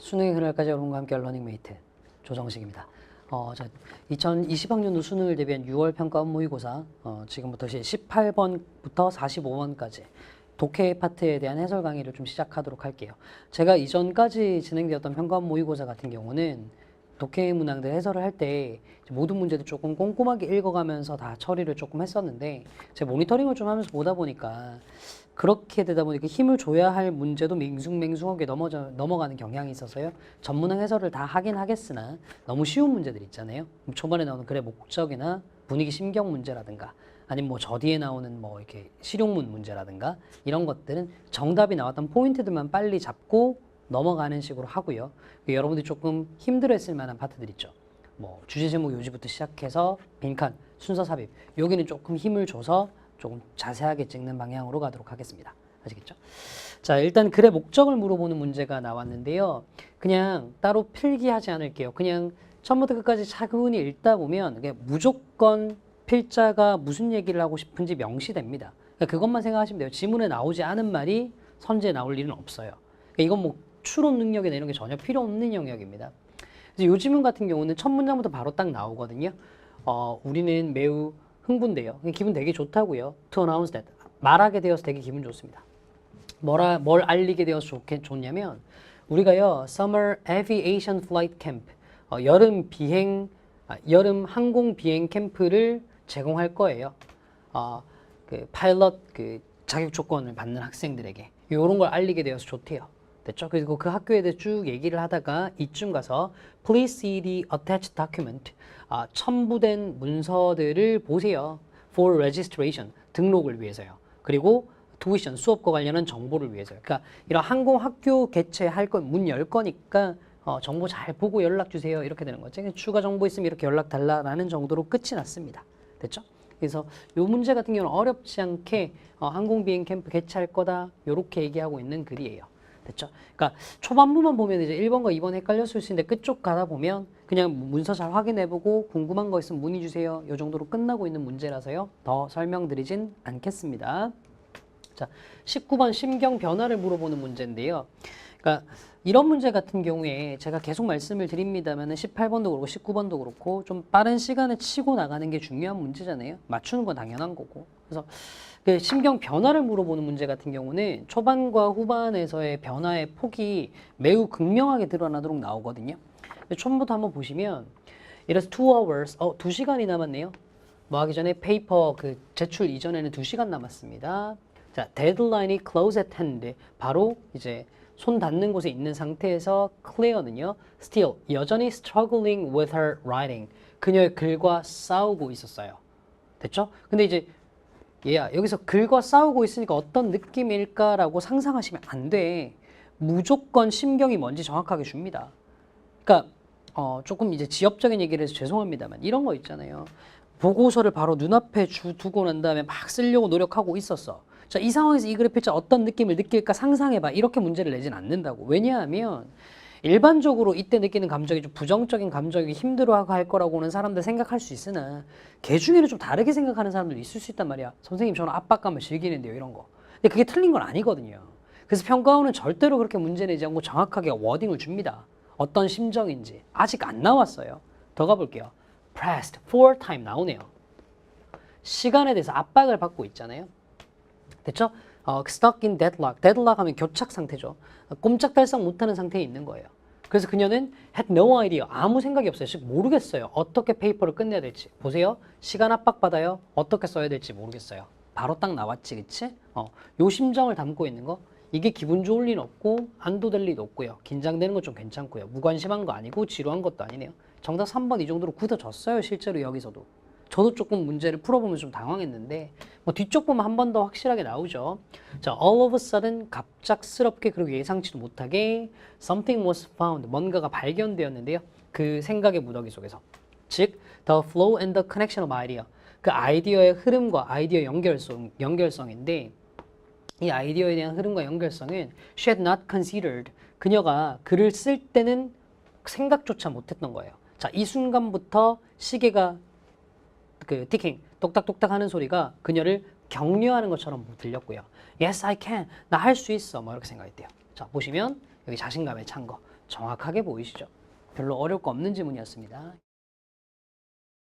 수능의 그날까지 여러분과 함께 러닝메이트 조정식입니다. 2020학년도 수능을 대비한 6월 평가 모의고사 지금부터 18번부터 45번까지 독해 파트에 대한 해설 강의를 좀 시작하도록 할게요. 제가 이전까지 진행되었던 평가 모의고사 같은 경우는 독해 문항들 해설을 할 때 모든 문제들 조금 꼼꼼하게 읽어가면서 다 처리를 조금 했었는데 제가 모니터링을 좀 하면서 보다 보니까 그렇게 되다 보니까 힘을 줘야 할 문제도 맹숭맹숭하게 넘어가는 경향이 있어서요. 전문항 해설을 다 하긴 하겠으나 너무 쉬운 문제들 있잖아요. 초반에 나오는 글의 목적이나 분위기 심경 문제라든가 아니면 뭐 저 뒤에 나오는 뭐 이렇게 실용문 문제라든가 이런 것들은 정답이 나왔던 포인트들만 빨리 잡고 넘어가는 식으로 하고요. 여러분들이 조금 힘들어했을 만한 파트들 있죠. 뭐 주제 제목 요지부터 시작해서 빈칸, 순서 삽입 여기는 조금 힘을 줘서 조금 자세하게 찍는 방향으로 가도록 하겠습니다. 아시겠죠? 자, 일단 글의 목적을 물어보는 문제가 나왔는데요. 그냥 따로 필기하지 않을게요. 그냥 처음부터 끝까지 차분히 읽다 보면 무조건 필자가 무슨 얘기를 하고 싶은지 명시됩니다. 그러니까 그것만 생각하시면 돼요. 지문에 나오지 않은 말이 선지에 나올 일은 없어요. 그러니까 이건 뭐 추론 능력이나 이런 게 전혀 필요 없는 영역입니다. 그래서 요 지문 같은 경우는 첫 문장부터 바로 딱 나오거든요. 우리는 매우 흥분돼요. 기분 되게 좋다고요. To announce that. 말하게 되어서 되게 기분 좋습니다. 뭘 알리게 되어서 좋냐면 우리가요 Summer Aviation Flight Camp 여름 항공 비행 캠프를 제공할 거예요. 그 파일럿 그 자격 조건을 받는 학생들에게 이런 걸 알리게 되어서 좋대요. 됐죠? 그리고 그 학교에 대해 쭉 얘기를 하다가 이쯤 가서 Please see the attached document. 첨부된 문서들을 보세요. For registration. 등록을 위해서요. 그리고 tuition. 수업과 관련한 정보를 위해서요. 그러니까 이런 항공학교 개최할 거, 문 열 거니까 정보 잘 보고 연락 주세요. 이렇게 되는 거죠. 추가 정보 있으면 이렇게 연락 달라라는 정도로 끝이 났습니다. 됐죠? 그래서 이 문제 같은 경우는 어렵지 않게 항공비행 캠프 개최할 거다. 이렇게 얘기하고 있는 글이에요. 됐죠? 그러니까 초반부만 보면 이제 1번과 2번 헷갈렸을 수 있는데 끝쪽 가다 보면 그냥 문서 잘 확인해보고 궁금한 거 있으면 문의 주세요. 이 정도로 끝나고 있는 문제라서요. 더 설명드리진 않겠습니다. 자, 19번 심경 변화를 물어보는 문제인데요. 그러니까 이런 문제 같은 경우에 제가 계속 말씀을 드립니다만 18번도 그렇고 19번도 그렇고 좀 빠른 시간에 치고 나가는 게 중요한 문제잖아요. 맞추는 건 당연한 거고. 그래서 그 심경 변화를 물어보는 문제 같은 경우는 초반과 후반에서의 변화의 폭이 매우 극명하게 드러나도록 나오거든요. 처음부터 한번 보시면 이래서 2 hours, 2시간이 남았네요. 뭐 하기 전에 페이퍼 그 제출 이전에는 2시간 남았습니다. 자, 데드라인이 close at hand. 바로 이제 손 닿는 곳에 있는 상태에서 Claire는요, still 여전히 struggling with her writing. 그녀의 글과 싸우고 있었어요. 됐죠? 근데 이제 얘야 여기서 글과 싸우고 있으니까 어떤 느낌일까라고 상상하시면 안 돼. 무조건 심경이 뭔지 정확하게 줍니다. 그러니까 조금 이제 지엽적인 얘기를 해서 죄송합니다만 이런 거 있잖아요. 보고서를 바로 눈앞에 두고 난 다음에 막 쓰려고 노력하고 있었어. 자, 이 상황에서 이 글의 필자 어떤 느낌을 느낄까 상상해봐. 이렇게 문제를 내진 않는다고. 왜냐하면 일반적으로 이때 느끼는 감정이 좀 부정적인 감정이 힘들어하고 할 거라고는 사람들 생각할 수 있으나 걔 중에는 좀 다르게 생각하는 사람들도 있을 수 있단 말이야. 선생님 저는 압박감을 즐기는데요. 이런 거. 근데 그게 틀린 건 아니거든요. 그래서 평가원은 절대로 그렇게 문제 내지 않고 정확하게 워딩을 줍니다. 어떤 심정인지. 아직 안 나왔어요. 더 가볼게요. Pressed 4 time 나오네요. 시간에 대해서 압박을 받고 있잖아요. 됐죠? Stuck in deadlock. deadlock 하면 교착 상태죠. 꼼짝달싹 못하는 상태에 있는 거예요. 그래서 그녀는 had no idea. 아무 생각이 없어요. 즉 모르겠어요. 어떻게 페이퍼를 끝내야 될지. 보세요. 시간 압박 받아요. 어떻게 써야 될지 모르겠어요. 바로 딱 나왔지, 그치? 요 심정을 담고 있는 거. 이게 기분 좋을 리는 없고 안도될 리도 없고요. 긴장되는 건 좀 괜찮고요. 무관심한 거 아니고 지루한 것도 아니네요. 정답 3번 이 정도로 굳어졌어요. 실제로 여기서도. 저도 조금 문제를 풀어보면서 좀 당황했는데 뭐 뒤쪽 보면 한 번 더 확실하게 나오죠. 자, all of a sudden 갑작스럽게 그리고 예상치도 못하게 something was found. 뭔가가 발견되었는데요. 그 생각의 무더기 속에서. 즉, the flow and the connection of idea. 그 아이디어의 흐름과 아이디어 연결성인데 이 아이디어에 대한 흐름과 연결성은 she had not considered. 그녀가 글을 쓸 때는 생각조차 못했던 거예요. 자, 이 순간부터 시계가 그 ticking, 똑딱똑딱 하는 소리가 그녀를 격려하는 것처럼 들렸고요. Yes, I can. 나 할 수 있어. 뭐 이렇게 생각했대요. 자, 보시면 여기 자신감에 찬 거. 정확하게 보이시죠? 별로 어려울 거 없는 지문이었습니다.